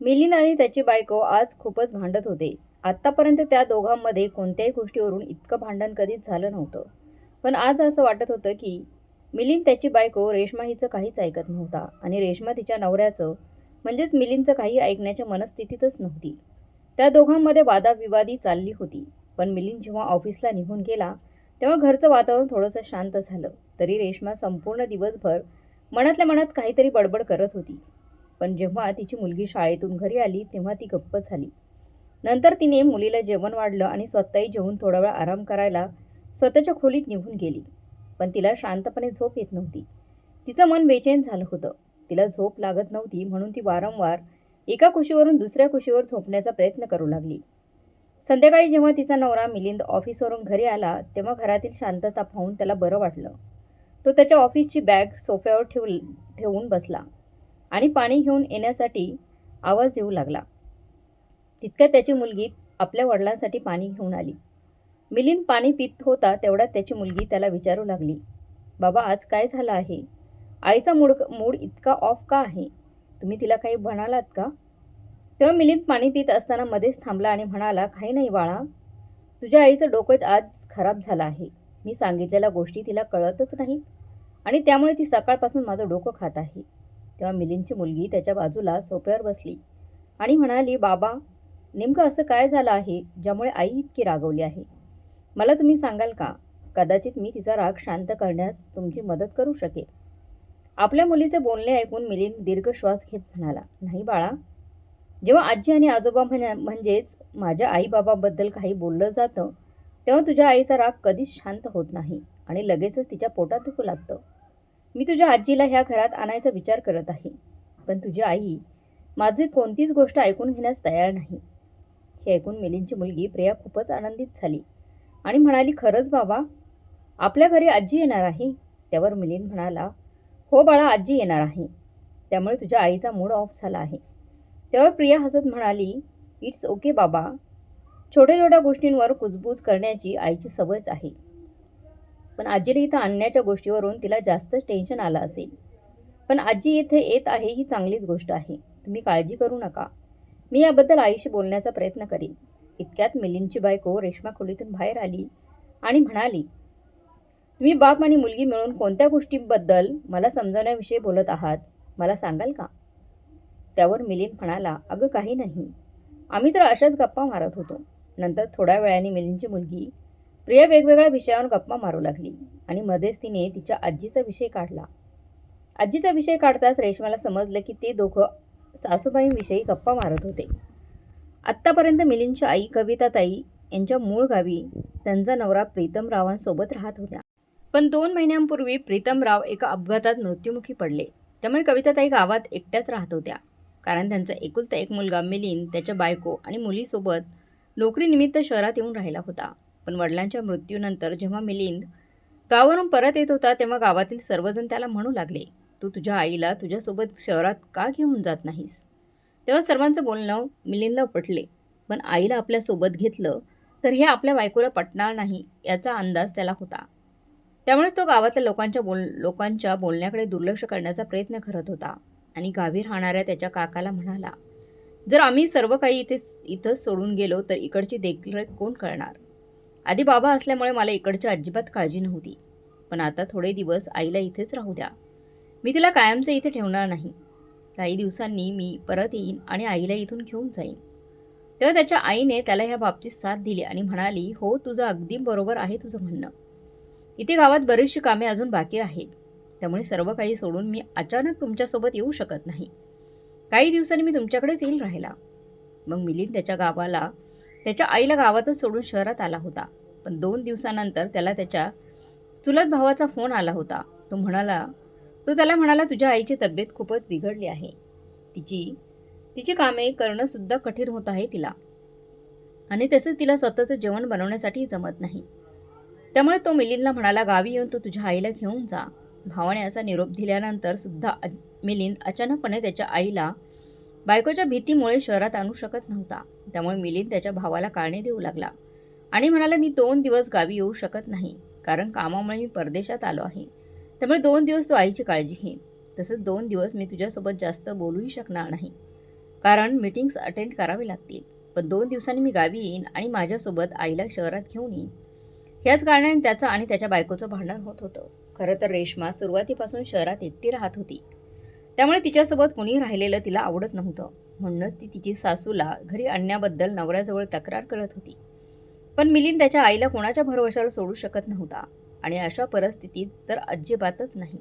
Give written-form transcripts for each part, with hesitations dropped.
मिलिंद आणि त्याची बायको आज खूपच भांडत होते. आत्तापर्यंत त्या दोघांमध्ये कोणत्याही गोष्टीवरून इतकं भांडण कधीच झालं नव्हतं. पण आज असं वाटत होतं की मिलिंद त्याची बायको रेश्मा हिचं काहीच ऐकत नव्हता आणि रेश्मा तिच्या नवऱ्याचं म्हणजेच मिलिंदचं काही ऐकण्याच्या मनस्थितीतच नव्हती. त्या दोघांमध्ये वादाविवादी चालली होती. पण मिलिंद जेव्हा ऑफिसला निघून गेला तेव्हा घरचं वातावरण थोडंसं शांत झालं. तरी रेश्मा संपूर्ण दिवसभर मनातल्या मनात काहीतरी बडबड करत होती. पण जेव्हा तिची मुलगी शाळेतून घरी आली तेव्हा ती गप्प झाली. नंतर तिने मुलीला जेवण वाढलं आणि स्वतःही जेवून थोडा वेळ आराम करायला स्वतःच्या खोलीत निघून गेली. पण तिला शांतपणे झोप येत नव्हती. तिचं मन बेचैन झालं होतं. तिला झोप लागत नव्हती म्हणून ती वारंवार एका कुशीवरून दुसऱ्या कुशीवर झोपण्याचा प्रयत्न करू लागली. संध्याकाळी जेव्हा तिचा नवरा मिलिंद ऑफिसवरून घरी आला तेव्हा घरातील शांतता पाहून त्याला बरं वाटलं. तो त्याच्या ऑफिसची बॅग सोफ्यावर ठेवून बसला आणि पाणी घेऊन येण्यासाठी आवाज देऊ लागला. तितक्यात त्याची मुलगी आपल्या वडिलांसाठी पाणी घेऊन आली. मिलिंद पाणी पित होता तेवढ्यात त्याची मुलगी त्याला विचारू लागली, बाबा आज काय झालं आहे? आईचा मूड मूड इतका ऑफ का आहे? तुम्ही तिला काही म्हणालात का? तेव्हा मिलिंद पाणी पित असताना मध्येच थांबला आणि म्हणाला, काही नाही बाळा, तुझ्या आईचं डोकं आज खराब झालं आहे. मी सांगितलेल्या गोष्टी तिला कळतच नाहीत आणि त्यामुळे ती सकाळपासून माझं डोकं खात आहे. तेव्हा मिलिंदची मुलगी त्याच्या बाजूला सोफ्यावर बसली आणि म्हणाली, बाबा नेमकं असं काय झालं आहे ज्यामुळे आई इतकी रागवली आहे? मला तुम्ही सांगाल का? कदाचित मी तिचा राग शांत करण्यास तुमची मदत करू शकेल. आपल्या मुलीचे बोलणे ऐकून मिलिंद दीर्घ श्वास घेत म्हणाला, नाही बाळा, जेव्हा आजी आणि आजोबा म्हणजेच माझ्या आईबाबाबद्दल काही बोललं जातं तेव्हा तुझ्या आईचा राग कधीच शांत होत नाही आणि लगेचच तिच्या पोटात दुखू लागतं. मी तुझ्या आजीला ह्या घरात आणायचा विचार करत आहे, पण तुझी आई माझी कोणतीच गोष्ट ऐकून घेण्यास तयार नाही. हे ऐकून मिलिंदची मुलगी प्रिया खूपच आनंदित झाली आणि म्हणाली, खरंच बाबा, आपल्या घरी आजी येणार आहे? त्यावर मिलिंद म्हणाला, हो बाळा, आजी येणार आहे. त्यामुळे तुझ्या आईचा मूड ऑफ झाला आहे. तेव्हा प्रिया हसत म्हणाली, इट्स ओके बाबा, छोट्या छोट्या गोष्टींवर कुजबूज करण्याची आईची सवयच आहे. पण आजीला इथं आणण्याच्या गोष्टीवरून तिला जास्तच टेन्शन आलं असेल. पण आजी इथे येत आहे ही चांगलीच गोष्ट आहे. तुम्ही काळजी करू नका. मी याबद्दल आईशी बोलण्याचा प्रयत्न करीन. इतक्यात मिलिंदची बायको रेश्मा खोलीतून बाहेर आली आणि म्हणाली, तुम्ही बाप आणि मुलगी मिळून कोणत्या गोष्टीबद्दल मला समजवण्याविषयी बोलत आहात? मला सांगाल का? त्यावर मिलिंद म्हणाला, अगं काही नाही. आम्ही तर अशाच गप्पा मारत होतो. नंतर थोड्या वेळाने मिलिंदची मुलगी प्रिया वेगवेगळ्या विषयावर गप्पा मारू लागली आणि मध्येच तिने तिच्या आजीचा विषय काढला. आजीचा विषय काढताच रेश्माला समजलं की ते दोघं सासूबाईंविषयी गप्पा मारत होते. आत्तापर्यंत मिलिंदची आई कविताताई यांच्या मूळ गावी त्यांचा नवरा प्रीतमरावांसोबत राहत होत्या. पण 2 महिन्यांपूर्वी प्रीतमराव एका अपघातात मृत्युमुखी पडले. त्यामुळे कविताताई गावात एकट्याच राहत होत्या. कारण त्यांचा एकुलता एक मुलगा मिलिंद त्याच्या बायको आणि मुलीसोबत नोकरीनिमित्त शहरात येऊन राहिला होता. पण वडिलांच्या मृत्यूनंतर जेव्हा मिलिंद गावावरून परत येत होता तेव्हा गावातील सर्वजण त्याला म्हणू लागले, तू तुझ्या आईला तुझ्यासोबत शहरात का घेऊन जात नाहीस? तेव्हा सर्वांचं बोलणं मिलिंदला पटले. पण आईला आपल्यासोबत घेतलं तर हे आपल्या बायकोला पटणार नाही याचा अंदाज त्याला होता. त्यामुळेच तो गावातल्या लोकांच्या बोलण्याकडे दुर्लक्ष करण्याचा प्रयत्न करत होता आणि गावी राहणाऱ्या त्याच्या काकाला म्हणाला, जर आम्ही सर्व काही इथंच सोडून गेलो तर इकडची देखरेख कोण करणार? आधी बाबा असल्यामुळे मला इकडची अजिबात काळजी नव्हती. पण आता थोडे दिवस आईला इथेच राहू द्या. मी तिला कायमचं इथे ठेवणार नाही. काही दिवसांनी मी परत येईन आणि आईला इथून घेऊन जाईन. तेव्हा त्याच्या आईने त्याला ह्या बाबतीत साथ दिली आणि म्हणाली, हो, तुझं अगदी बरोबर आहे तुझं म्हणणं. इथे गावात बरीचशी कामे अजून बाकी आहेत. त्यामुळे सर्व काही सोडून मी अचानक तुमच्यासोबत येऊ शकत नाही. काही दिवसांनी मी तुमच्याकडेच येईल राहायला. मग मिलिंद त्याच्या आईला गावातच सोडून शहरात आला होता. पण 2 दिवसानंतर त्याला त्याच्या चुलत भावाचा फोन आला होता. तो त्याला म्हणाला, तुझ्या आईची तब्येत खूपच बिघडली आहे. तिची कामे करणं सुद्धा कठीण होत आहे तिला. आणि तसंच तिला स्वतःचं जेवण बनवण्यासाठी जमत नाही. त्यामुळे तो मिलिंदला म्हणाला, गावी येऊन तू तुझ्या आईला घेऊन जा. भावाने असा निरोप दिल्यानंतर सुद्धा मिलिंद अचानकपणे त्याच्या आईला बायकोच्या भीतीमुळे शहरात आणू शकत नव्हता. त्यामुळे मिलिंद त्याच्या भावाला कारणे देऊ लागला आणि म्हणाला, मी 2 दिवस गावी येऊ शकत नाही कारण कामामुळे मी परदेशात आलो आहे. त्यामुळे 2 दिवस तू आईची काळजी घे. तसंच 2 दिवस मी तुझ्यासोबत जास्त बोलूही शकणार नाही. कारण मीटिंग्स अटेंड करावी लागतील. पण 2 दिवसांनी मी गावी येईन आणि माझ्यासोबत आईला शहरात घेऊन येईन. ह्याच कारणाने त्याचं आणि त्याच्या बायकोचं भांडण होत होतं. खरं तर रेश्मा सुरुवातीपासून शहरात एकटी राहत होती. त्यामुळे तिच्यासोबत कुणी राहिलेलं तिला आवडत नव्हतं. म्हणूनच ती तिची सासूला घरी आणण्याबद्दल नवऱ्याजवळ तक्रार करत होती. पण मिलिंद त्याच्या आईला कोणाच्या भरवशावर सोडू शकत नव्हता आणि अशा परिस्थितीत तर अजिबातच नाही.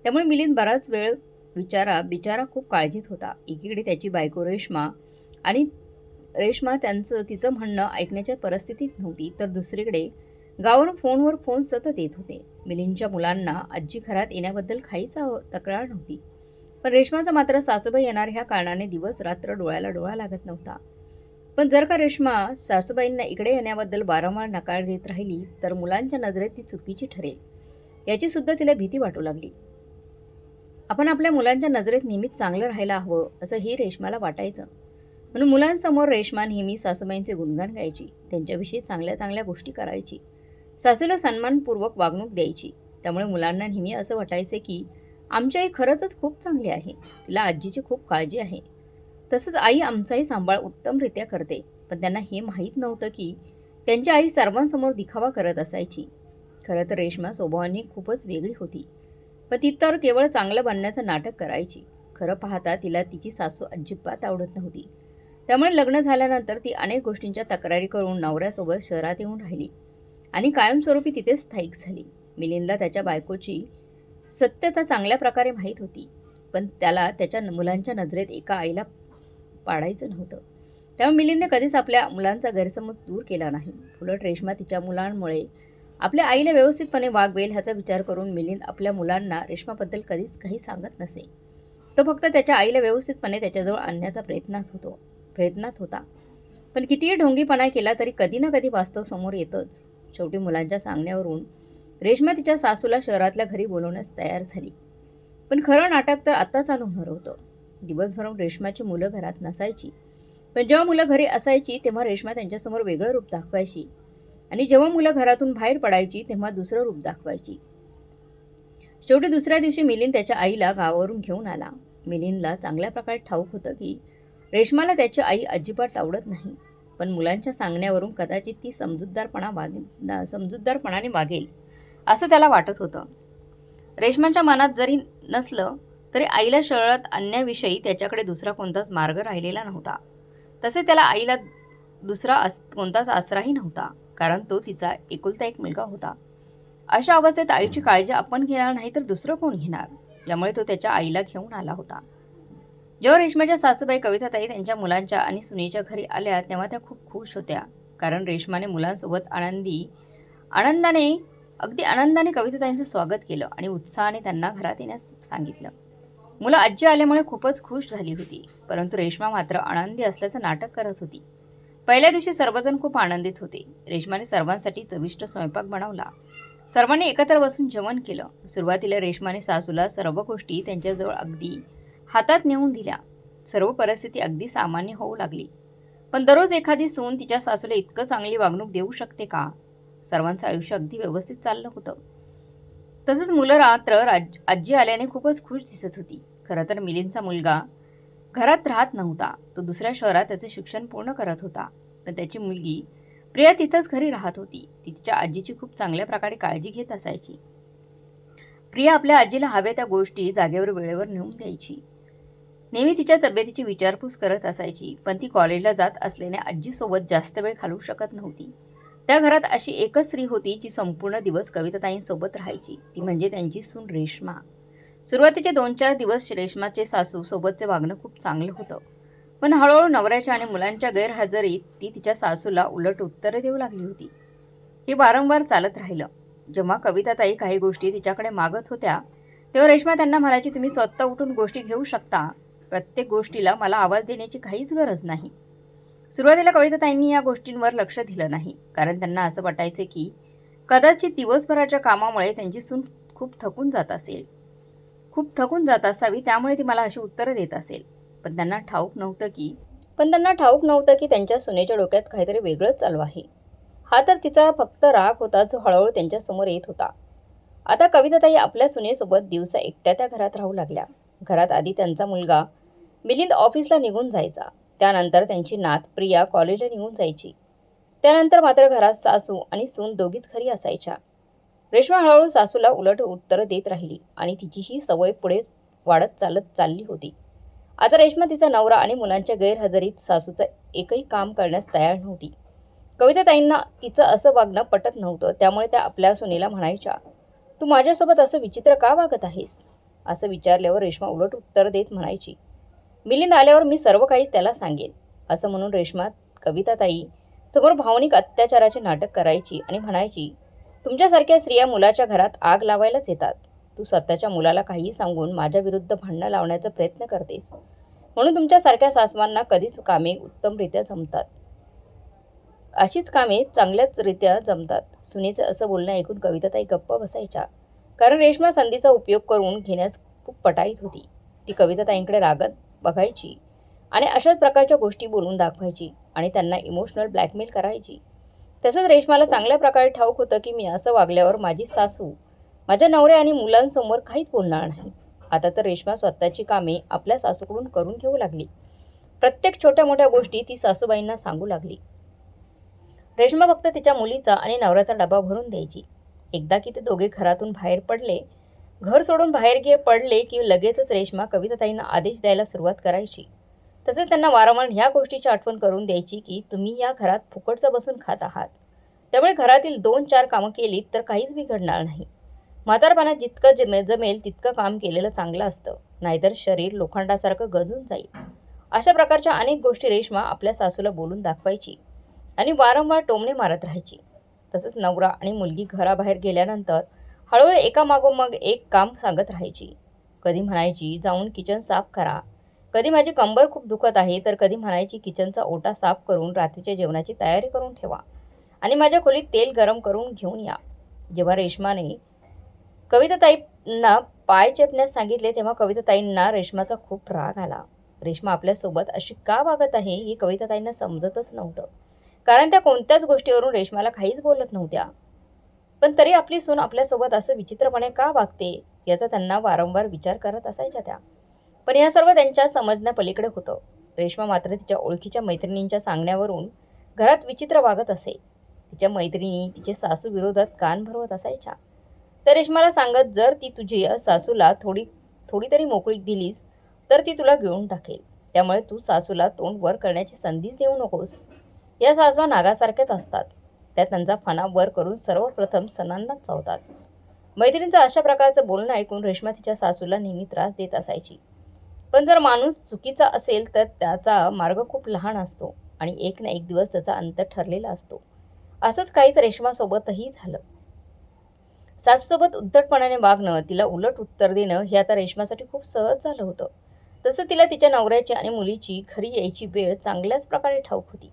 त्यामुळे मिलिंद बराच वेळ बिचारा खूप काळजीत होता. एकीकडे त्याची बायको रेश्मा तिचं म्हणणं ऐकण्याच्या परिस्थितीत नव्हती, तर दुसरीकडे गावावरून फोनवर फोन सतत येत होते. मिलिंदच्या मुलांना आजी घरात येण्याबद्दल काहीच तक्रार नव्हती. पण रेश्माचा मात्र सासूबाई येणार ह्या कारणाने दिवस रात्र डोळ्याला डोळा लागत नव्हता. पण जर का रेश्मा सासूबाईंना इकडे येण्याबद्दल वारंवार नकार देत राहिली तर मुलांच्या नजरेत ती चुकीची ठरेल याची सुद्धा तिला भीती वाटू लागली. आपण आपल्या मुलांच्या नजरेत नेहमीच चांगलं राहायला हवं असं ही रेश्माला वाटायचं. म्हणून मुलांसमोर रेश्मा नेहमी सासूबाईंचे गुणगान गायची, त्यांच्याविषयी चांगल्या चांगल्या गोष्टी करायची, सासूला सन्मानपूर्वक वागणूक द्यायची. त्यामुळे मुलांना नेहमी असं वाटायचे की आमची आई खरंच खूप चांगली आहे, तिला आजीची खूप काळजी आहे. तसंच आई आमचाही सांभाळ उत्तमरित्या करते. पण त्यांना हे माहीत नव्हतं की त्यांची आई सर्वांसमोर दिखावा करत असायची. खरं तर रेश्मा स्वभावाने खूपच वेगळी होती. पण ती तर केवळ चांगलं बनण्याचं नाटक करायची. खरं पाहता तिला तिची सासू अजिबात आवडत नव्हती. त्यामुळे लग्न झाल्यानंतर ती अनेक गोष्टींच्या तक्रारी करून नवऱ्यासोबत शहरात येऊन राहिली आणि कायमस्वरूपी तिथेच स्थायिक झाली. मिलिंदला त्याच्या बायकोची सत्यता चांगल्या प्रकारे माहीत होती. पण त्याला त्याच्या मुलांच्या नजरेत एका आईला पाडायचं नव्हतं. त्यामुळे मिलिंदने कधीच आपल्या मुलांचा गैरसमज दूर केला नाही. उलट रेश्मा तिच्या मुलांमुळे आपल्या आईला व्यवस्थितपणे वागवेल ह्याचा विचार करून मिलिंद आपल्या मुलांना रेश्माबद्दल कधीच काही सांगत नसे. तो फक्त त्याच्या आईला व्यवस्थितपणे त्याच्याजवळ आणण्याचा प्रयत्नात होता. पण कितीही ढोंगीपणा केला तरी कधी ना कधी वास्तव समोर येतच. शेवटी मुलांच्या सांगण्यावरून रेश्मा तिच्या सासूला शहरातल्या घरी बोलवण्यास तयार झाली. पण खरं नाटक तर आता चालू होणार होतं. दिवसभर रेश्माची मुलं घरात नसायची. पण जेव्हा मुलं घरी असायची तेव्हा रेश्मा त्यांच्यासमोर वेगळं रूप दाखवायची आणि जेव्हा मुलं घरातून बाहेर पडायची तेव्हा दुसरं रूप दाखवायची. शेवटी दुसऱ्या दिवशी मिलिंद त्याच्या आईला गावावरून घेऊन आला. मिलिंदला चांगल्या प्रकारे ठाऊक होतं की रेश्माला त्याची आई अजिबात आवडत नाही. पण मुलांच्या सांगण्यावरून कदाचित ती समजूतदारपणाने वागेल असं त्याला वाटत होतं. रेश्माच्या मनात जरी नसलं तरी आईला शहरात आणण्याविषयी त्याच्याकडे दुसरा कोणताच मार्ग राहिलेला नव्हता. तसे त्याला आईला दुसरा कोणताच आसराही नव्हता, कारण तो तिचा एकुलता एक मुलगा होता. अशा अवस्थेत आईची काळजी आपण घेणार नाही तर दुसरं कोण घेणार, यामुळे तो त्याच्या आईला घेऊन आला होता. जेव्हा रेश्माच्या सासूबाई कविताताई त्यांच्या मुलांच्या आणि सुनेच्या घरी आल्या तेव्हा त्या खूप खुश होत्या, कारण रेश्माने मुलांसोबत अगदी आनंदाने कविताताईंचं स्वागत केलं आणि उत्साहाने त्यांना घरात येण्यास सांगितलं. मुलं आजी आल्यामुळे खूपच खुश झाली होती, परंतु रेश्मा मात्र आनंदी असल्याचं नाटक करत होती. पहिल्या दिवशी सर्वजण खूप आनंदित होते. रेश्माने सर्वांसाठी चविष्ट स्वयंपाक बनवला. सर्वांनी एकत्र बसून जेवण केलं. सुरुवातीला रेश्माने सासूला सर्व गोष्टी त्यांच्याजवळ अगदी हातात नेऊन दिल्या. सर्व परिस्थिती अगदी सामान्य होऊ लागली. पण दररोज एखादी सून तिच्या सासूला इतकं चांगली वागणूक देऊ शकते का? सर्वांचं आयुष्य अगदी व्यवस्थित चाललं होतं. तसंच मुलं आजी आल्याने खूपच खुश दिसत होती. खरं तर मिलिंदचा मुलगा घरात राहत नव्हता. तो दुसऱ्या शहरात त्याचे शिक्षण पूर्ण करत होता. पण त्याची मुलगी प्रिया तिथंच घरी राहत होती. ती तिच्या आजीची खूप चांगल्या प्रकारे काळजी घेत असायची. प्रिया आपल्या आजीला हव्या त्या गोष्टी जागेवर वेळेवर नेऊन द्यायची. नेहमी तिच्या तब्येतीची विचारपूस करत असायची. पण ती कॉलेजला जात असल्याने आजीसोबत जास्त वेळ घालवू शकत नव्हती. त्या घरात अशी एकच स्त्री होती जी संपूर्ण दिवस कविताताईंसोबत राहायची. ती म्हणजे त्यांची सून रेश्मा. सुरुवातीचे 2-4 दिवस रेश्माचे सासू सोबतचे वागणं खूप चांगलं होतं. पण हळूहळू नवऱ्याच्या आणि मुलांच्या गैरहजेरीत ती तिच्या सासूला उलट उत्तरं देऊ लागली होती. हे वारंवार चालत राहिलं. जेव्हा कविताताई काही गोष्टी तिच्याकडे मागत होत्या तेव्हा रेश्मा त्यांना म्हणायची, तुम्ही स्वतः उठून गोष्टी घेऊ शकता. प्रत्येक गोष्टीला मला आवाज देण्याची काहीच गरज नाही. सुरुवातीला कविताताईंनी या गोष्टींवर लक्ष दिलं नाही, कारण त्यांना असं वाटायचे की कदाचित दिवसभराच्या कामामुळे त्यांची सून खूप थकून जात असावी, त्यामुळे ती मला अशी उत्तरं देत असेल. पण त्यांना ठाऊक नव्हतं की त्यांच्या सुनेच्या डोक्यात काहीतरी वेगळंच चालू आहे. हा तर तिचा फक्त राग होता जो हळूहळू त्यांच्यासमोर येत होता. आता कविताताई आपल्या सुनेसोबत दिवसा एकट्या त्या घरात राहू लागल्या. घरात आधी त्यांचा मुलगा मिलिंद ऑफिसला निघून जायचा. त्यानंतर त्यांची नात प्रिया कॉलेजला निघून जायची. त्यानंतर मात्र घरात सासू आणि सून दोघीच घरी असायच्या. रेश्मा हळूहळू सासूला उलट उत्तरं देत राहिली आणि तिची ही सवय पुढे वाढत चालत चालली होती. आता रेश्मा तिचा नवरा आणि मुलांच्या गैरहजेरीत सासूचं एकही काम करण्यास तयार नव्हती. कविताताईंना तिचं असं वागणं पटत नव्हतं. त्यामुळे त्या आपल्या सुनेला म्हणायच्या, "तू माझ्यासोबत असं विचित्र का वागत आहेस?" असं विचारल्यावर रेश्मा उलट उत्तर देत म्हणायची, "मिलिंद आल्यावर मी सर्व काही त्याला सांगेन." असं म्हणून रेश्मा कविताताई समोर भावनिक अत्याचाराचे नाटक करायची आणि म्हणायची, "तुमच्यासारख्या स्त्रिया मुलाच्या घरात आग लावायलाच येतात. तू स्वतःच्या मुलाला काहीही सांगून माझ्या विरुद्ध भांडणं लावण्याचा प्रयत्न करतेस. म्हणून तुमच्यासारख्या सासवांना कधीच कामे उत्तमरित्या जमतात. अशीच कामे चांगल्याचरित्या जमतात." सुनेचं असं बोलणं ऐकून कविताताई गप्प बसायच्या. कारण रेश्मा संधीचा उपयोग करून घेण्यास खूप पटाईत होती. ती कविताताईंकडे रागत बघायची आणि अशाच प्रकारच्या गोष्टी बोलून दाखवायची आणि त्यांना इमोशनल ब्लॅकमेल करायची. तसंच रेश्माला चांगल्या प्रकारे ठाऊक होतं की मी असं वागल्यावर माझी सासू माझ्या नवऱ्या आणि मुलांसमोर काहीच बोलणार नाही. आता तर रेश्मा स्वतःची कामे आपल्या सासूकडून करून घेऊ लागली. प्रत्येक छोट्या मोठ्या गोष्टी ती सासूबाईंना सांगू लागली. रेश्मा फक्त तिच्या मुलीचा आणि नवऱ्याचा डबा भरून द्यायची. एकदा की ते दोघे घरातून बाहेर पडले, घर सोडून बाहेर पडले की लगेचच रेश्मा कविताताईंना आदेश द्यायला सुरुवात करायची. तसेच त्यांना वारंवार ह्या गोष्टीची आठवण करून द्यायची की तुम्ही या घरात फुकटचं बसून खात आहात. त्यामुळे घरातील 2-4 कामं केलीत तर काहीच बिघडणार नाही. म्हातारपणात जितकं जमेल तितकं काम केलेलं चांगलं असतं, नाहीतर शरीर लोखंडासारखं गंजून जाईल. अशा प्रकारच्या अनेक गोष्टी रेश्मा आपल्या सासूला बोलून दाखवायची आणि वारंवार टोमणे मारत राहायची. तसंच नवरा आणि मुलगी घराबाहेर गेल्यानंतर हळूहळू एकामागोमाग एक काम सांगत राहायची. कधी म्हणायची, "जाऊन किचन साफ करा." कधी, "माझी कंबर खूप दुखत आहे." तर कधी म्हणायची, "किचनचा ओटा साफ करून रात्रीच्या जेवणाची तयारी करून ठेवा आणि माझ्या खोलीत तेल गरम करून घेऊन या." जेव्हा रेश्माने कविताताईंना पाय चेपण्यास सांगितले तेव्हा कविताताईंना रेश्माचा खूप राग आला. रेश्मा आपल्यासोबत अशी का वागत आहे हे कविताताईंना समजतच नव्हतं. कारण त्या कोणत्याच गोष्टीवरून रेश्माला काहीच बोलत नव्हत्या. पण तरी आपली सून आपल्यासोबत असं विचित्रपणे का वागते याचा त्यांना वारंवार विचार करत असायच्या त्या. पण या सर्व त्यांच्या समजण्यापलीकडे होतं. रेश्मा मात्र तिच्या ओळखीच्या मैत्रिणींच्या सांगण्यावरून घरात विचित्र वागत असे. तिच्या मैत्रिणी तिचे सासू विरोधात कान भरवत असायच्या. तर रेश्माला सांगत, "जर ती तुझ्या सासूला थोडी तरी मोकळीक दिलीस तर ती तुला गिळून टाकेल. त्यामुळे तू सासूला तोंड वर करण्याची संधीच देऊ नकोस. या सासवा नागासारख्याच असतात. त्या त्यांचा फणा वर करून सर्वप्रथम सणांनाच चावतात." मैत्रिणींचं अशा प्रकारचं बोलणं ऐकून रेश्मा तिच्या सासूला नेहमी त्रास देत असायची. पण जर माणूस चुकीचा असेल तर त्याचा मार्ग खूप लहान असतो आणि एक ना एक दिवस त्याचा अंत ठरलेला असतो. असंच काहीच रेश्मासोबतही झालं. सासूसोबत उद्धटपणाने वागणं, तिला उलट उत्तर देणं हे आता रेश्मासाठी खूप सहज झालं होतं. तसं तिला तिच्या नवऱ्याची आणि मुलीची घरी यायची वेळ चांगल्याच प्रकारे ठाऊक होती.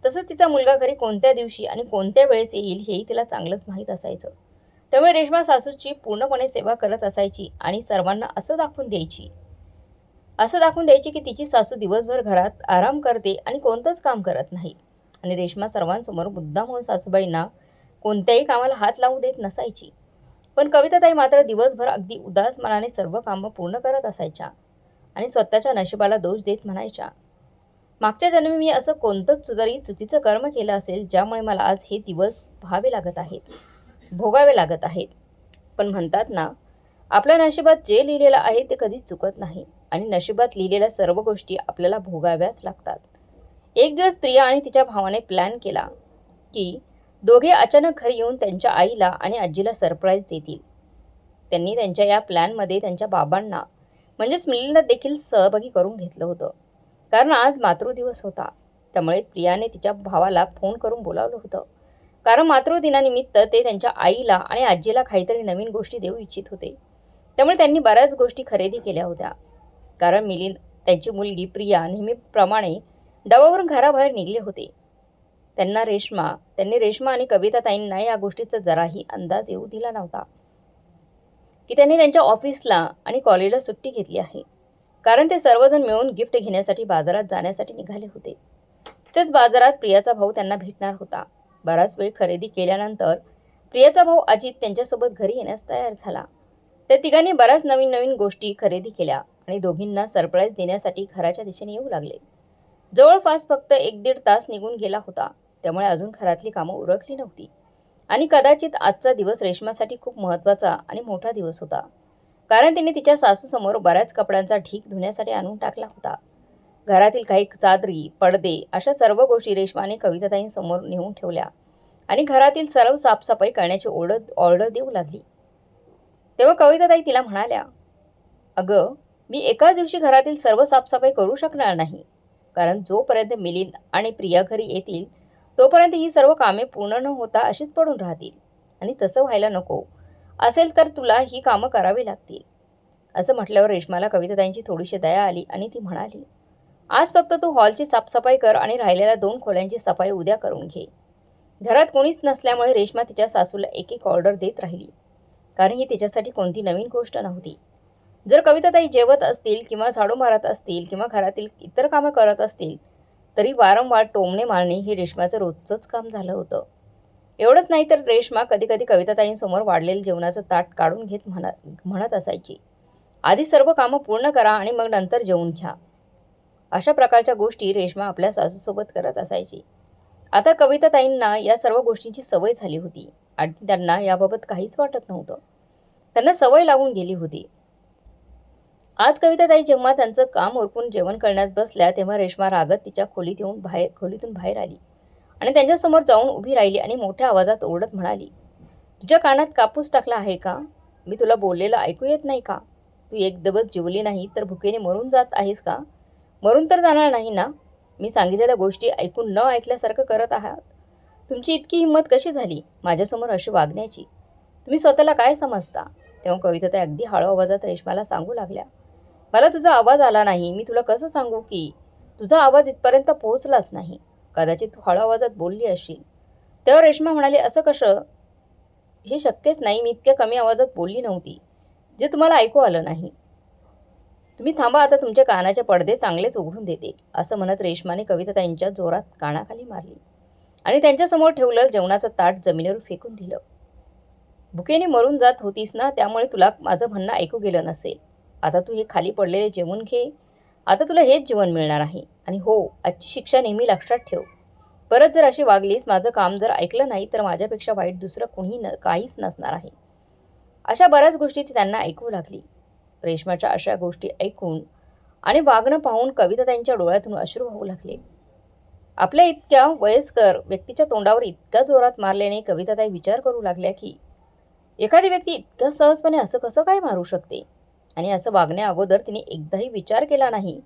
तसंच तिचा मुलगा घरी कोणत्या दिवशी आणि कोणत्या वेळेस येईल हेही तिला चांगलंच माहीत असायचं. त्यामुळे रेश्मा सासूची पूर्णपणे सेवा करत असायची आणि सर्वांना असं दाखवून द्यायची की तिची सासू दिवसभर घरात आराम करते आणि कोणतंच काम करत नाही. आणि रेश्मा सर्वांसमोर मुद्दामहून सासूबाईंना कोणत्याही कामाला हात लावू देत नसायची. पण कविताताई मात्र दिवसभर अगदी उदास मनाने सर्व कामं पूर्ण करत असायच्या आणि स्वतःच्या नशिबाला दोष देत म्हणायच्या, "मागच्या जन्मी मी असं कोणतंच तरी चुकीचं कर्म केलं असेल ज्यामुळे मला आज हे दिवस भोगावे लागत आहेत." पण म्हणतात ना, आपल्या नशिबात जे लिहिलेलं आहे ते कधीच चुकत नाही आणि नशिबात लिहिलेल्या सर्व गोष्टी आपल्याला भोगाव्याच लागतात. एक दिवस प्रिया आणि तिच्या भावाने प्लॅन केला की दोघे अचानक घरी येऊन त्यांच्या आईला आणि आजीला सरप्राईज देतील. त्यांनी त्यांच्या या प्लॅनमध्ये त्यांच्या बाबांना म्हणजेच मिलिंदला देखील सहभागी करून घेतलं होतं. कारण आज मातृदिवस होता. त्यामुळे प्रियाने तिच्या भावाला फोन करून बोलावलं होतं. कारण मातृदिनानिमित्त ते त्यांच्या आईला आणि आजीला काहीतरी नवीन गोष्टी देऊ इच्छित होते. त्यामुळे त्यांनी बऱ्याच गोष्टी खरेदी केल्या होत्या. कारण मिलिंद, त्यांची मुलगी प्रिया नेहमीप्रमाणे डबावरून घराबाहेर निघले होते. त्यांनी रेश्मा आणि कविताताईंना या गोष्टीचा जराही अंदाज येऊ दिला नव्हता की त्यांनी त्यांच्या ऑफिसला आणि कॉलेजला सुट्टी घेतली आहे. कारण ते सर्वजण मिळून गिफ्ट घेण्यासाठी बाजारात जाण्यासाठी निघाले होते. तेच बाजारात प्रियाचा भाऊ त्यांना भेटणार होता. बराच वेळ खरेदी केल्यानंतर प्रियाचा भाऊ अजित त्यांच्यासोबत घरी येण्यास तयार झाला. त्या तिघांनी बऱ्याच नवीन गोष्टी खरेदी केल्या आणि दोघींना सरप्राईज देण्यासाठी घराच्या दिशेने येऊ लागले. जवळपास फक्त 1-1.5 तास निघून गेला होता, त्यामुळे अजून घरातली कामं उरकली नव्हती. आणि कदाचित आजचा दिवस रेश्मासाठी खूप महत्त्वाचा आणि मोठा दिवस होता, कारण तिने तिच्या सासूसमोर बऱ्याच कपड्यांचा ढीग धुण्यासाठी आणून टाकला होता. घरातील काही चादरी, पडदे अशा सर्व गोष्टी रेश्माने कविताताईंसमोर नेऊन ठेवल्या आणि घरातील सर्व साफसफाई करण्याची ऑर्डर देऊ लागली. तेव्हा कविताताई तिला म्हणाल्या, "अगं, मी एकाच दिवशी घरातील सर्व साफसफाई करू शकणार नाही, कारण जोपर्यंत मिलिंद आणि प्रिया घरी येतील तोपर्यंत ही सर्व कामे पूर्ण न होता अशीच पडून राहतील. आणि तसं व्हायला नको असेल तर तुला ही कामं करावी लागतील." असं म्हटल्यावर रेश्माला कविताताईंची थोडीशी दया आली आणि ती म्हणाली, "आज फक्त तू हॉलची साफसफाई कर आणि राहिलेल्या 2 खोल्यांची सफाई उद्या करून घे." घरात कोणीच नसल्यामुळे रेश्मा तिच्या सासूला एक एक ऑर्डर देत राहिली, कारण ही तिच्यासाठी कोणती नवीन गोष्ट नव्हती. जर कविताताई जेवत असतील किंवा झाडू मारत असतील किंवा घरातील इतर कामं करत असतील तरी वारंवार टोमणे मारणे हे रेश्माचं रोजचंच काम झालं होतं. एवढंच नाही तर रेश्मा कधी-कधी कविताताईंसमोर वाढलेलं जेवणाचं ताट काढून घेत म्हणत असायची, "आधी सर्व कामं पूर्ण करा आणि मग नंतर जेवून घ्या." अशा प्रकारच्या गोष्टी रेश्मा आपल्या सासूसोबत करत असायची. आता कविताताईंना या सर्व गोष्टींची सवय झाली होती आणि त्यांना याबाबत काहीच वाटत नव्हतं. त्यांना सवय लागून गेली होती. आज कविताताई जेव्हा त्यांचं काम उरकून जेवण करण्यास बसल्या तेव्हा रेश्मा रागत तिच्या खोलीतून बाहेर आली आणि त्यांच्यासमोर जाऊन उभी राहिली आणि मोठ्या आवाजात ओरडत म्हणाली, "तुझ्या कानात कापूस टाकला आहे का? मी तुला बोललेलं ऐकू येत नाही का? तू एक दिवस जेवली नाही तर भुकेने मरून जात आहेस का? मरून तर जाणार नाही ना? मी सांगितलेल्या गोष्टी ऐकून न ऐकल्यासारखं करत आहात. तुमची इतकी हिंमत कशी झाली माझ्यासमोर अशी वागण्याची? तुम्ही स्वतःला काय समजता?" तेव्हा कविताताई अगदी हळू आवाजात रेश्माला सांगू लागल्या, "मला तुझा आवाज आला नाही. मी तुला कसं सांगू की तुझा आवाज इथपर्यंत पोहोचलाच नाही. कदाचित तू हळू आवाजात बोलली असशील." तेव्हा रेश्मा म्हणाली, "असं कसं? हे शक्यच नाही. मी इतक्या कमी आवाजात बोलली नव्हती, जे तुम्हाला ऐकू आलं नाही. तुम्ही थांबा, आता तुमच्या कानाचे पडदे चांगलेच उघडून देते." असं म्हणत रेश्माने कविताताईंच्या जोरात कानाखाली मारली आणि त्यांच्यासमोर ठेवलं जेवणाचं ताट जमिनीवर फेकून दिलं. "भुकेने मरून जात होतीस ना, त्यामुळे तुला माझं म्हणणं ऐकू गेलं नसेल. आता तू हे खाली पडलेले जेवण घे. आता तुला हेच जेवण मिळणार आहे. आणि हो, आजची शिक्षा नेहमी लक्षात ठेव. परत जर अशी वागलीस, माझं काम जर ऐकलं नाही तर माझ्यापेक्षा वाईट दुसरं काहीच नसणार आहे." अशा बऱ्याच गोष्टी ती त्यांना ऐकू लागली. रेश्माच्या अशा गोष्टी ऐकून आणि वागणं पाहून कविताताईंच्या डोळ्यातून अश्रू वाहू लागले. आपल्या इतक्या वयस्कर व्यक्तीच्या तोंडावर इतक्या जोरात मारल्याने कविताताई विचार करू लागल्या की एखादी व्यक्ती इतक्या सहजपणे असं कसं काय मारू शकते, आणि असं वागण्या अगोदर तिने एकदाही विचार केला नाही.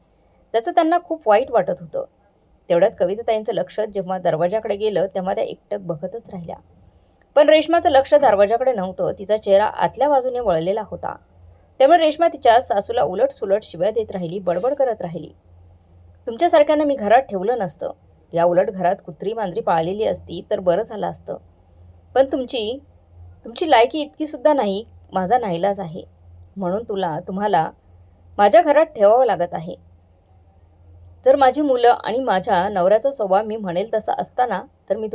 त्याचं त्यांना खूप वाईट वाटत होतं. तेवढ्यात कविताताईंचं लक्ष जेव्हा दरवाजाकडे गेलं तेव्हा त्या एकटक बघतच राहिल्या. पण रेश्माचं लक्ष दरवाजाकडे नव्हतं. तिचा चेहरा आतल्या बाजूने वळलेला होता. त्यामुळे रेश्मा तिच्या सासूला उलट-सुलट शिव्या देत राहिली, बडबड करत राहिली, "तुमच्यासारख्यांना मी घरात ठेवलं नसतं. या उलट घरात कुत्री-मांजरी पाळलेली असती तर बरं झालं असतं. पण तुमची लायकी इतकी सुद्धा नाही. माझा नाईलाज आहे. म्हणून तुम्हाला माझ्या घरात ठेवावं लागत आहे. जर माझी मुलं आणि माझ्या नवऱ्याचा स्वभाव मी म्हणेल तसा असता ना, तर मी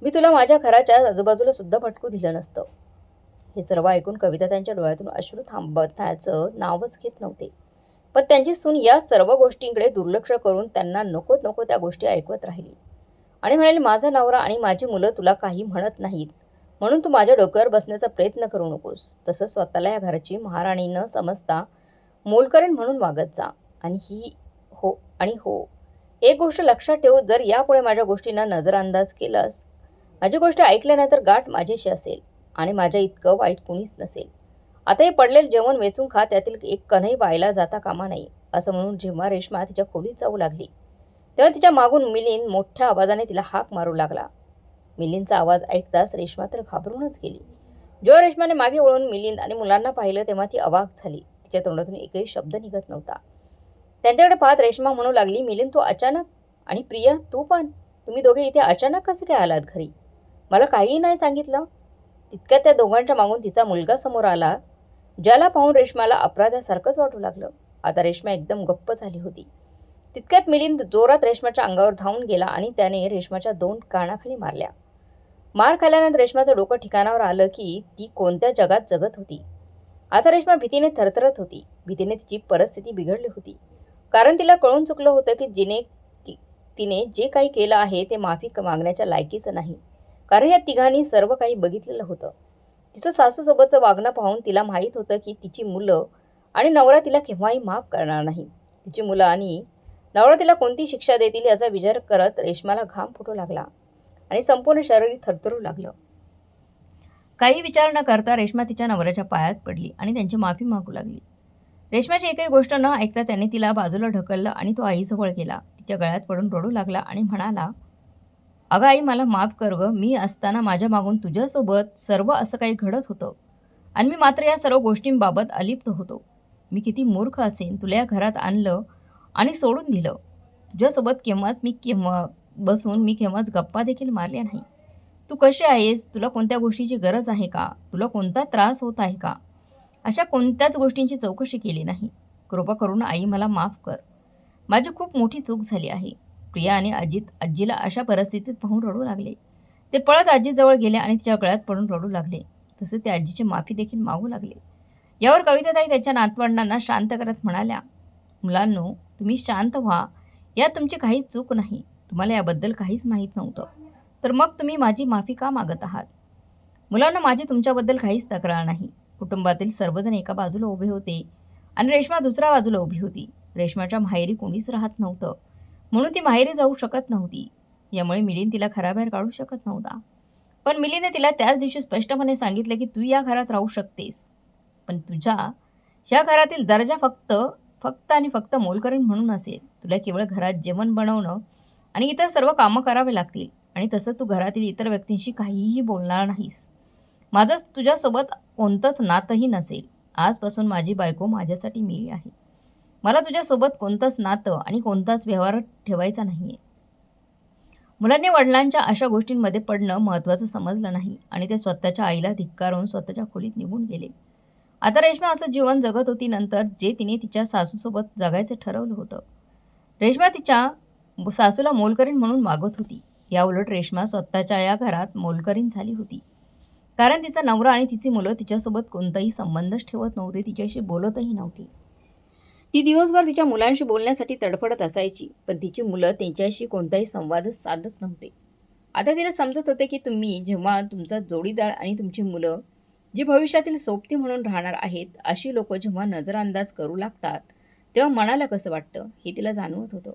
तुला माझ्या घराच्या आजूबाजूला सुद्धा भटकू दिलं नसतं." हे सर्व ऐकून कविता त्यांच्या डोळ्यातून अश्रू थांबण्याचं नावच घेत नव्हते. पण त्यांची सून या सर्व गोष्टींकडे दुर्लक्ष करून त्यांना नको नको त्या गोष्टी ऐकवत राहिली आणि म्हणाली, "माझा नवरा आणि माझी मुलं तुला काही म्हणत नाहीत, म्हणून तू माझ्या डोक्यावर बसण्याचा प्रयत्न करू नकोस. तसं स्वतःला या घराची महाराणी न समजता मोलकरीण म्हणून वागत जा. आणि हो, एक गोष्ट लक्षात ठेव, जर यापुढे माझ्या गोष्टींना नजरअंदाज केलास, माझी गोष्ट ऐकल्यानंतर गाठ माझ्याशी असेल आणि माझ्या इतकं वाईट कुणीच नसेल. आता हे पडलेलं जेवण वेचून खा, त्यातील एक कणही वायाला जाता कामा नये." असं म्हणून जेव्हा रेश्मा तिच्या खोलीत जाऊ लागली तेव्हा तिच्या मागून मिलिंद मोठ्या आवाजाने तिला हाक मारू लागला. मिलिंदचा आवाज ऐकताच रेश्मा तर घाबरूनच गेली. जेव्हा रेश्माने मागे वळून मिलिंद आणि मुलांना पाहिलं तेव्हा ती अवाक झाली. तिच्या तोंडातून एकही शब्द निघत नव्हता. त्यांच्याकडे पाहत रेश्मा म्हणू लागली, "मिलिंद, तू अचानक? आणि प्रिया, तू पण? तुम्ही दोघे इथे अचानक कसे काय आलात घरी? मला काहीही नाही सांगितलं?" तितक्यात त्या दोघांच्या मागून तिचा मुलगा समोर आला, ज्याला पाहून रेश्माला अपराध्यासारखंच वाटू लागलं. आता रेश्मा एकदम गप्प झाली होती. तितक्यात मिलिंद जोरात रेश्माच्या अंगावर धावून गेला आणि त्याने रेश्माच्या 2 कानाखाली मारल्या. मार खाल्ल्यानंतर रेश्माचं डोकं ठिकाणावर आलं की ती कोणत्या जगात जगत होती. आता रेश्मा भीतीने थरथरत होती. भीतीने तिची परिस्थिती बिघडली होती. कारण तिला कळून चुकलं होतं की तिने जे काही केलं आहे ते माफी मागण्याच्या लायकीचं नाही. कारण या तिघांनी सर्व काही बघितलेलं होतं. तिचं सासूसोबतचं वागणं पाहून तिला माहीत होतं की तिची मुलं आणि नवरा तिला केव्हाही माफ करणार नाही. तिची मुलं आणि नवरा तिला कोणती शिक्षा देतील याचा विचार करत रेश्माला घाम फुटू लागला आणि संपूर्ण शरीर थरथरू लागलं. काही विचार न करता रेश्मा तिच्या नवऱ्याच्या पायात पडली आणि त्यांची माफी मागू लागली. रेश्माची एकही गोष्ट न ऐकता त्याने तिला बाजूला ढकललं आणि तो आईजवळ गेला. तिच्या गळ्यात पडून रडू लागला आणि म्हणाला, "अगं आई, मला माफ कर गं. मी असताना माझ्या मागून तुझ्यासोबत सर्व असं काही घडत होतं आणि मी मात्र या सर्व गोष्टींबाबत अलिप्त होतो. मी किती मूर्ख असेन तुला या घरात आणलं आणि सोडून दिलं. तुझ्यासोबत केव्हाच गप्पा देखील मारल्या नाही. तू कशी आहेस? तुला कोणत्या गोष्टीची गरज आहे का? तुला कोणता त्रास होत आहे का? अशा कोणत्याच गोष्टींची चौकशी केली नाही. कृपा करून आई मला माफ कर. माझी खूप मोठी चूक झाली आहे." प्रिया आणि अजित आजीला अशा परिस्थितीत पाहून रडू लागले. ते पळत आजीजवळ गेले आणि तिच्या गळ्यात पडून रडू लागले. तसे ते आजीची माफी देखील मागू लागले. यावर कविताताई त्यांच्या नातवंडांना शांत करत म्हणाल्या, "मुलांनो, तुम्ही शांत व्हा. यात तुमची काहीच चूक नाही. तुम्हाला याबद्दल काहीच माहीत नव्हतं. तर मग तुम्ही माझी माफी का मागत आहात? मुलांना, माझी तुमच्याबद्दल काहीच तक्रार नाही. कुटुंबातील सर्वजण एका बाजूला उभे होते आणि रेश्मा दुसऱ्या बाजूला उभी होती. रेश्माच्या माहेरी कोणीच राहत नव्हतं, म्हणून ती माहेरी जाऊ शकत नव्हती. यामुळे मिलिंद तिला घराबाहेर काढू शकत नव्हता. पण मिलीने तिला त्याच दिवशी स्पष्टपणे सांगितलं की तू या घरात राहू शकतेस, पण तुझ्या या घरातील दर्जा फक्त फक्त आणि फक्त मोलकरीण म्हणून असेल. तुला केवळ घरात जेवण बनवणं आणि इतर सर्व कामं करावे लागतील आणि तसं तू घरातील इतर व्यक्तींशी काहीही बोलणार नाहीस. माझं तुझ्यासोबत कोणतंच नातंही नसेल. आजपासून माझी बायको माझ्यासाठी मेली आहे. मला तुझ्यासोबत कोणतंच नातं आणि कोणताच व्यवहार ठेवायचा नाहीये." मुलांनी वडिलांच्या अशा गोष्टींमध्ये पडणं महत्त्वाचं समजलं नाही आणि ते स्वतःच्या आईला धिक्कारून स्वतःच्या खोलीत निघून गेले. आता रेश्मा असं जीवन जगत होती नंतर जे तिने तिच्या सासूसोबत जगायचं ठरवलं होतं. रेश्मा तिच्या सासूला मोलकरीण म्हणून वागत होती. याउलट रेश्मा स्वतःच्या या घरात मोलकरीण झाली होती. कारण तिचा नवरा आणि तिची मुलं तिच्यासोबत कोणताही संबंधच ठेवत नव्हते, तिच्याशी बोलतही नव्हती. ती दिवसभर तिच्या मुलांशी बोलण्यासाठी तडफडत असायची, पण तिची मुलं त्यांच्याशी कोणताही संवादच साधत नव्हते. आता तिला समजत होते की जेव्हा तुमचा जोडीदार आणि तुमची मुलं जी भविष्यातील सोबती म्हणून राहणार आहेत, अशी लोकं जेव्हा नजरअंदाज करू लागतात, तेव्हा मनाला कसं वाटतं हे तिला जाणवत होतं.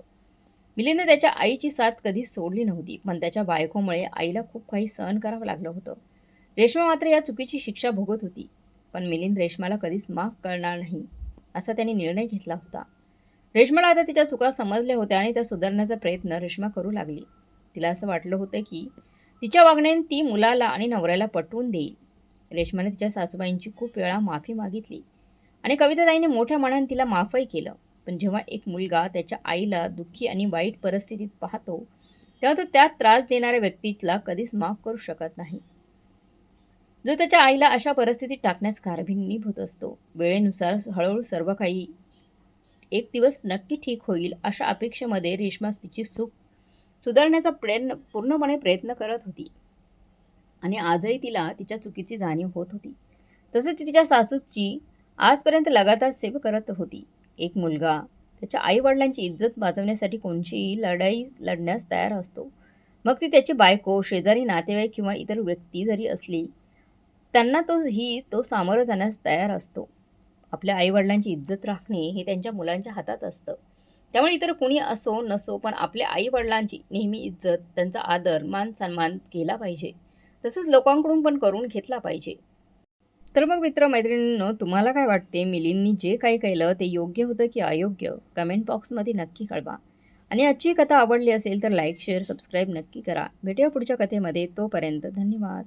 मिलिंदने त्याच्या आईची साथ कधीच सोडली नव्हती, पण त्याच्या बायकोमुळे आईला खूप काही सहन करावं लागलं होतं. रेश्मा मात्र या चुकीची शिक्षा भोगत होती. पण मिलिंद रेश्माला कधीच माफ करणार नाही, असा त्याने निर्णय घेतला होता. रेश्माला आता तिच्या चुका समजल्या होत्या आणि त्या सुधारण्याचा प्रयत्न रेश्मा करू लागली. तिला असं वाटलं होतं की तिच्या वागण्याने ती मुलाला आणि नवऱ्याला पटवून देईल. रेश्माने तिच्या सासूबाईंची खूप वेळा माफी मागितली आणि कविताताईने मोठ्या मनाने तिला माफही केलं. पण जेव्हा एक मुलगा त्याच्या आईला दुःखी आणि वाईट परिस्थितीत पाहतो, तेव्हा तो त्यात त्रास देणाऱ्या व्यक्तीला कधीच माफ करू शकत नाही, जो त्याच्या आईला अशा परिस्थितीत टाकण्यास कारणीभूत असतो. वेळेनुसार हळूहळू सर्व काही एक दिवस नक्की ठीक होईल अशा अपेक्षेमध्ये रेश्मा तिची चूक सुधारण्याचा पूर्णपणे प्रयत्न करत होती आणि आजही तिला तिच्या चुकीची जाणीव होत होती. तसेच ती तिच्या सासूची आजपर्यंत लगातार सेवा करत होती. एक मुलगा त्याच्या आईवडिलांची इज्जत वाचवण्यासाठी कोणतीही लढाई लढण्यास तयार असतो. मग ती त्याची बायको, शेजारी नातेवाईक किंवा इतर व्यक्ती जरी असली, त्यांना तो सामोरं जाण्यास तयार असतो. आपल्या आईवडिलांची इज्जत राखणे हे त्यांच्या मुलांच्या हातात असतं. त्यामुळे इतर कुणी असो नसो, पण आपल्या आईवडिलांची नेहमी इज्जत, त्यांचा आदर, मान सन्मान केला पाहिजे. तसंच लोकांकडून पण करून घेतला पाहिजे. तर मग मित्र-मैत्रिणींनो, तुम्हाला काय वाटते? मिलिंदनी जे काही केलं ते योग्य होतं की अयोग्य? कमेंट बॉक्समध्ये नक्की कळवा. आणि आजची कथा आवडली असेल तर लाईक, शेअर, सबस्क्राईब नक्की करा. भेटूया पुढच्या कथेमध्ये. तोपर्यंत धन्यवाद.